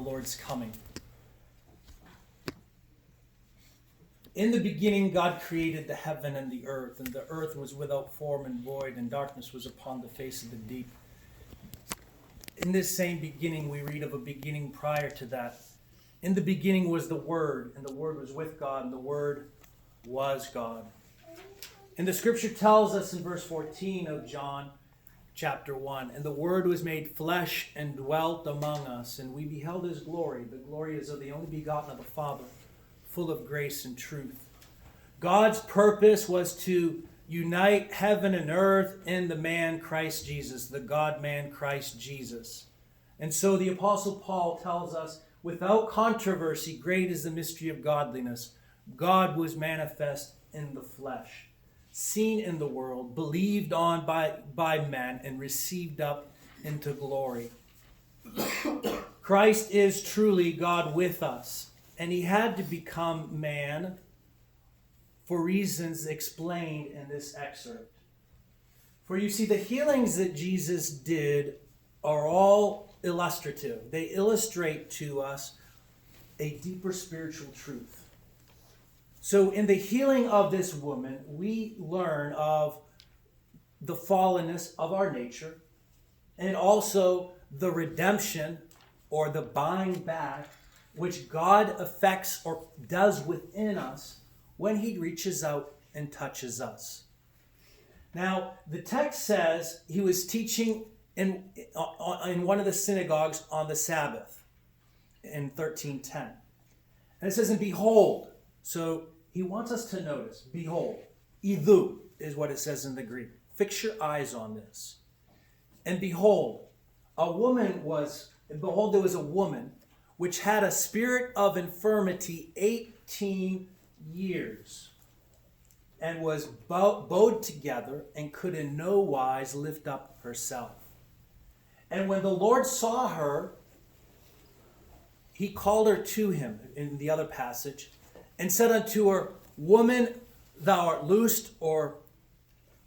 Lord's coming. In the beginning, God created the heaven and the earth was without form and void, and darkness was upon the face of the deep. In this same beginning, we read of a beginning prior to that. In the beginning was the Word, and the Word was with God, and the Word was God. And the scripture tells us in verse 14 of John chapter 1, and the Word was made flesh and dwelt among us, and we beheld his glory. The glory is of the only begotten of the Father, full of grace and truth. God's purpose was to unite heaven and earth in the man Christ Jesus, the God-man Christ Jesus. And so the Apostle Paul tells us, without controversy, great is the mystery of godliness. God was manifest in the flesh, seen in the world, believed on by men, and received up into glory. Christ is truly God with us, and he had to become man for reasons explained in this excerpt. For you see, the healings that Jesus did are all illustrative. They illustrate to us a deeper spiritual truth. So in the healing of this woman, we learn of the fallenness of our nature, and also the redemption or the buying back which God effects or does within us when he reaches out and touches us. Now, the text says he was teaching in one of the synagogues on the Sabbath in 13:10. And it says, and behold, so he wants us to notice, behold, idou is what it says in the Greek. Fix your eyes on this. And behold, there was a woman which had a spirit of infirmity 18 years, and was bowed together, and could in no wise lift up herself. And when the Lord saw her, he called her to him, in the other passage, and said unto her, Woman, thou art loosed or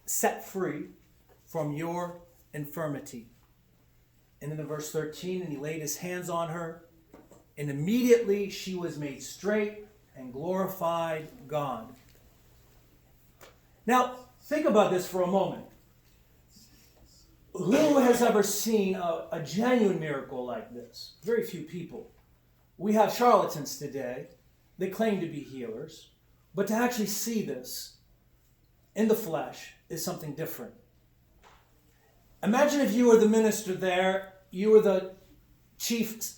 set free from your infirmity. And in verse 13, and he laid his hands on her, and immediately she was made straight and glorified God. Now, think about this for a moment. Who has ever seen a genuine miracle like this? Very few people. We have charlatans today. They claim to be healers. But to actually see this in the flesh is something different. Imagine if you were the minister there, you were the chief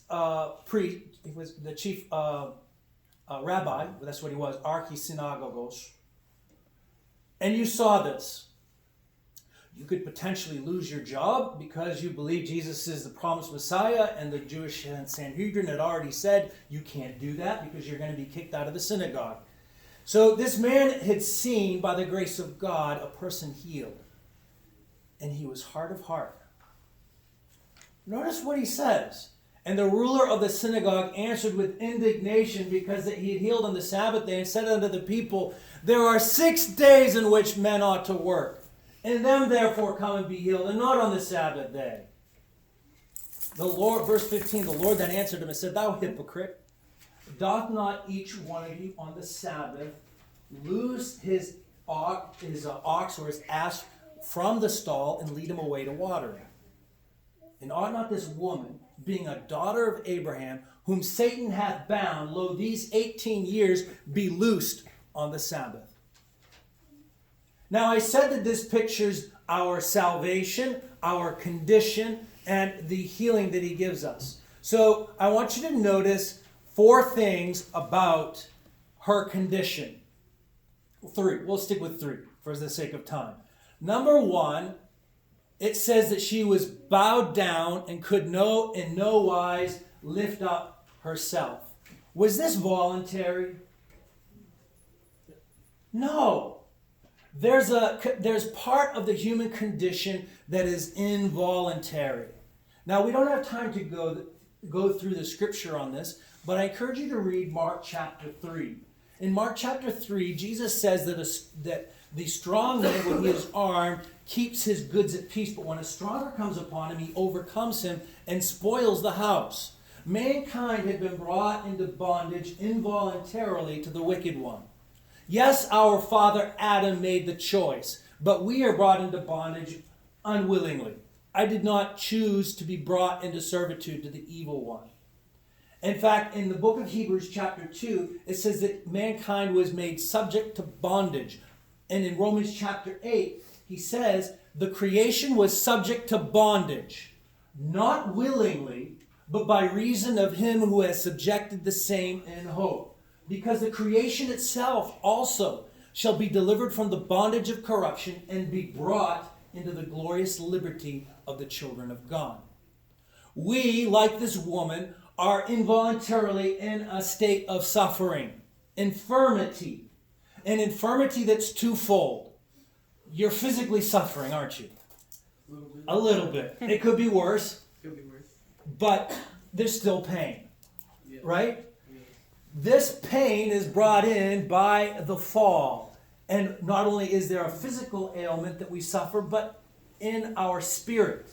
priest, he was the chief rabbi, that's what he was, archisynagogos, and you saw this. You could potentially lose your job because you believe Jesus is the promised Messiah, and the Jewish Sanhedrin had already said you can't do that because you're going to be kicked out of the synagogue. So this man had seen, by the grace of God, a person healed, and he was hard of heart. Notice what he says. And the ruler of the synagogue answered with indignation because he had healed on the Sabbath day, and said unto the people, There are 6 days in which men ought to work. In them therefore come and be healed, and not on the Sabbath day. The Lord, verse 15, the Lord then answered him and said, Thou hypocrite, doth not each one of you on the Sabbath loose his ox or his ass from the stall and lead him away to water? And ought not this woman, being a daughter of Abraham, whom Satan hath bound, lo, these 18 years, be loosed on the Sabbath? Now, I said that this pictures our salvation, our condition, and the healing that he gives us. So I want you to notice 4 things about her condition. 3. We'll stick with 3 for the sake of time. Number 1, it says that she was bowed down and could in no wise lift up herself. Was this voluntary? No. There's part of the human condition that is involuntary. Now, we don't have time to go through the scripture on this, but I encourage you to read Mark chapter 3. In Mark chapter 3, Jesus says that the strong man, when he is armed, keeps his goods at peace, but when a stronger comes upon him, he overcomes him and spoils the house. Mankind had been brought into bondage involuntarily to the wicked one. Yes, our father Adam made the choice, but we are brought into bondage unwillingly. I did not choose to be brought into servitude to the evil one. In fact, in the book of Hebrews chapter 2, it says that mankind was made subject to bondage. And in Romans chapter 8, he says the creation was subject to bondage, not willingly, but by reason of him who has subjected the same in hope. Because the creation itself also shall be delivered from the bondage of corruption and be brought into the glorious liberty of the children of God. We, like this woman, are involuntarily in a state of suffering, infirmity, an infirmity that's twofold. You're physically suffering, aren't you? A little bit. It could be worse. Could be worse. But there's still pain, Yeah. right? Yeah. This pain is brought in by the fall. And not only is there a physical ailment that we suffer, but in our spirit.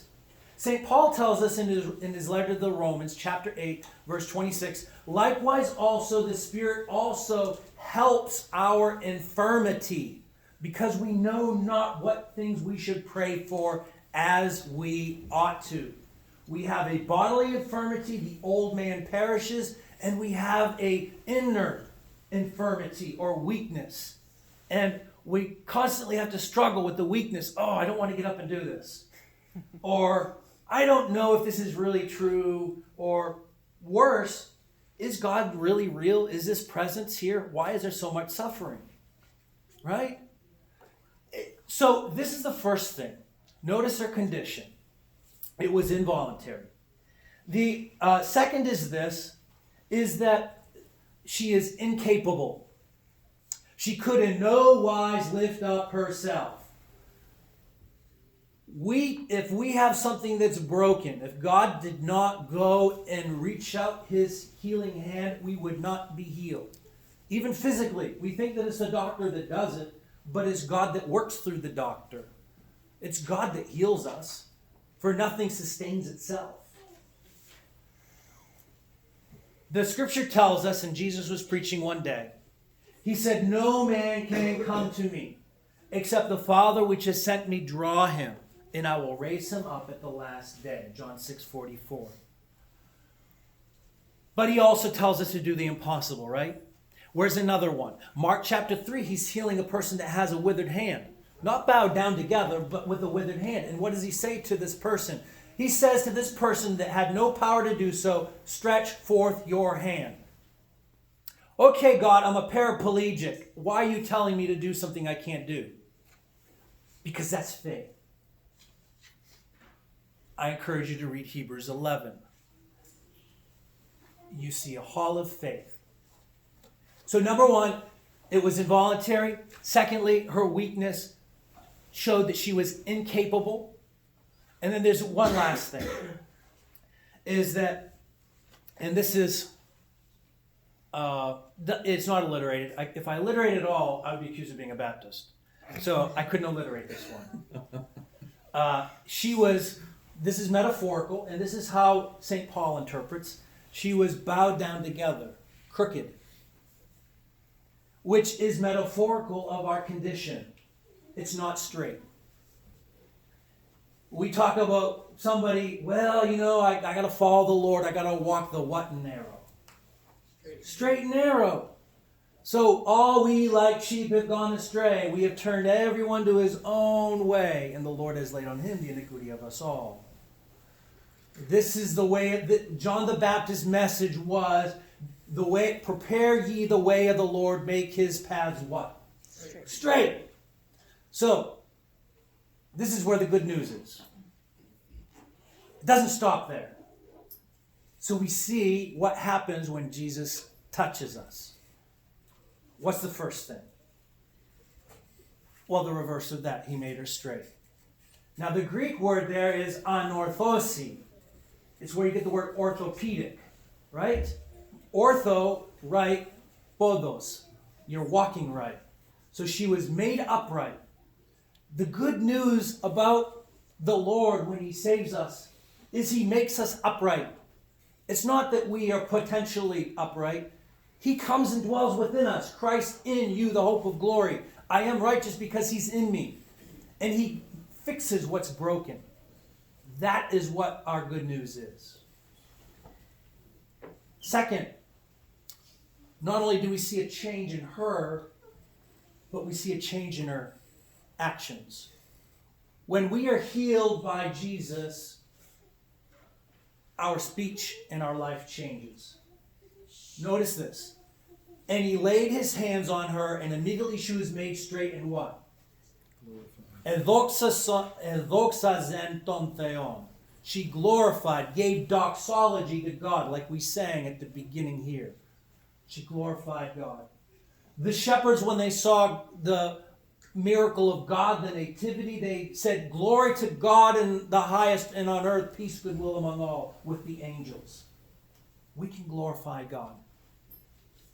St. Paul tells us in his letter to the Romans, chapter 8, verse 26, likewise also the Spirit also helps our infirmity, because we know not what things we should pray for as we ought to. We have a bodily infirmity, the old man perishes, and we have an inner infirmity or weakness. And we constantly have to struggle with the weakness. Oh, I don't want to get up and do this. Or, I don't know if this is really true. Or, worse, is God really real? Is this presence here? Why is there so much suffering? Right? So, this is the first thing. Notice her condition. It was involuntary. The second is this, is that she is incapable. She could in no wise lift up herself. If we have something that's broken, if God did not go and reach out his healing hand, we would not be healed. Even physically, we think that it's the doctor that does it, but it's God that works through the doctor. It's God that heals us, for nothing sustains itself. The scripture tells us, and Jesus was preaching one day, he said, no man can come to me, except the Father which has sent me draw him, and I will raise him up at the last day. John 6:44. But he also tells us to do the impossible, right? Where's another one? Mark chapter 3, he's healing a person that has a withered hand. Not bowed down together, but with a withered hand. And what does he say to this person? He says to this person that had no power to do so, stretch forth your hand. Okay, God, I'm a paraplegic. Why are you telling me to do something I can't do? Because that's faith. I encourage you to read Hebrews 11. You see a hall of faith. So number one, it was involuntary. Secondly, her weakness showed that she was incapable. And then there's one last thing. Is that, and this is, it's not alliterated. If I alliterate it all, I would be accused of being a Baptist. So I couldn't alliterate this one. This is metaphorical, and this is how St. Paul interprets. She was bowed down together, crooked, which is metaphorical of our condition. It's not straight. We talk about somebody, well, I got to follow the Lord. I got to walk the what and narrow. Straight and narrow. So all we like sheep have gone astray. We have turned everyone to his own way, and the Lord has laid on him the iniquity of us all. This is the way that John the Baptist's message was, the way, prepare ye the way of the Lord, make his paths what? Straight. So, this is where the good news is. It doesn't stop there. So we see what happens when Jesus touches us. What's the first thing? Well, the reverse of that. He made her straight. Now, the Greek word there is anorthosi. It's where you get the word orthopedic, right? Ortho, right, podos. You're walking right. So she was made upright. The good news about the Lord when he saves us is he makes us upright. It's not that we are potentially upright. He comes and dwells within us. Christ in you, the hope of glory. I am righteous because he's in me. And he fixes what's broken. That is what our good news is. Second, not only do we see a change in her, but we see a change in her actions. When we are healed by Jesus, our speech and our life changes. Notice this. And he laid his hands on her, and immediately she was made straight and what? Εδόξαζεν τον Θεόν. She glorified, gave doxology to God, like we sang at the beginning here. She glorified God. The shepherds, when they saw the miracle of God, the nativity, they said, glory to God in the highest, and on earth peace, goodwill among all, with the angels. We can glorify God.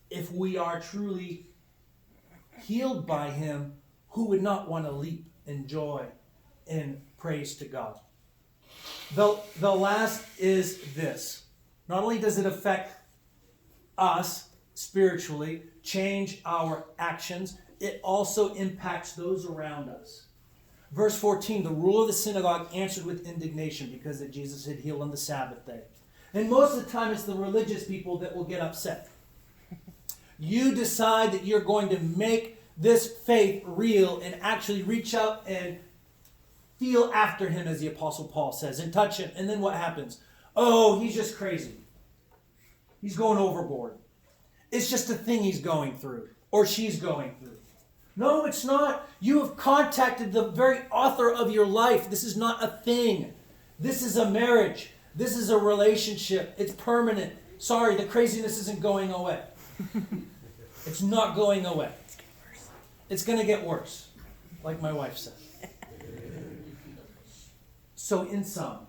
If we are truly healed by him, who would not want to leap in joy and praise to God? The last is this. Not only does it affect us spiritually, change our actions, it also impacts those around us. Verse 14, the ruler of the synagogue answered with indignation because that Jesus had healed on the Sabbath day. And most of the time it's the religious people that will get upset. You decide that you're going to make this faith real and actually reach out and feel after him, as the Apostle Paul says, and touch him. And then what happens? Oh, he's just crazy. He's going overboard. It's just a thing he's going through, or she's going through. No, it's not. You have contacted the very author of your life. This is not a thing. This is a marriage. This is a relationship. It's permanent. Sorry, the craziness isn't going away. It's not going away. It's going to get worse, like my wife said. So in sum,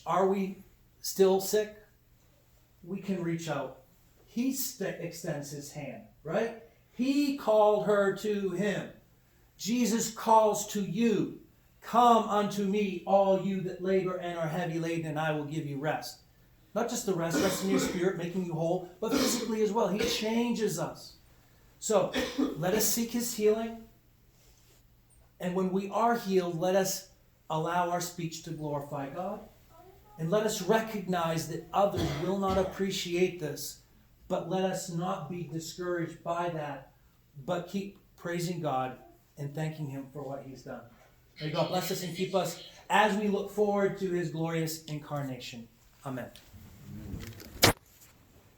are we still sick? We can reach out. He extends his hand, right? He called her to him. Jesus calls to you. Come unto me, all you that labor and are heavy laden, and I will give you rest. Not just the rest in your spirit, making you whole, but physically as well. He changes us. So let us seek his healing. And when we are healed, let us allow our speech to glorify God. And let us recognize that others will not appreciate this. But let us not be discouraged by that, but keep praising God and thanking him for what he's done. May God bless us and keep us as we look forward to his glorious incarnation. Amen.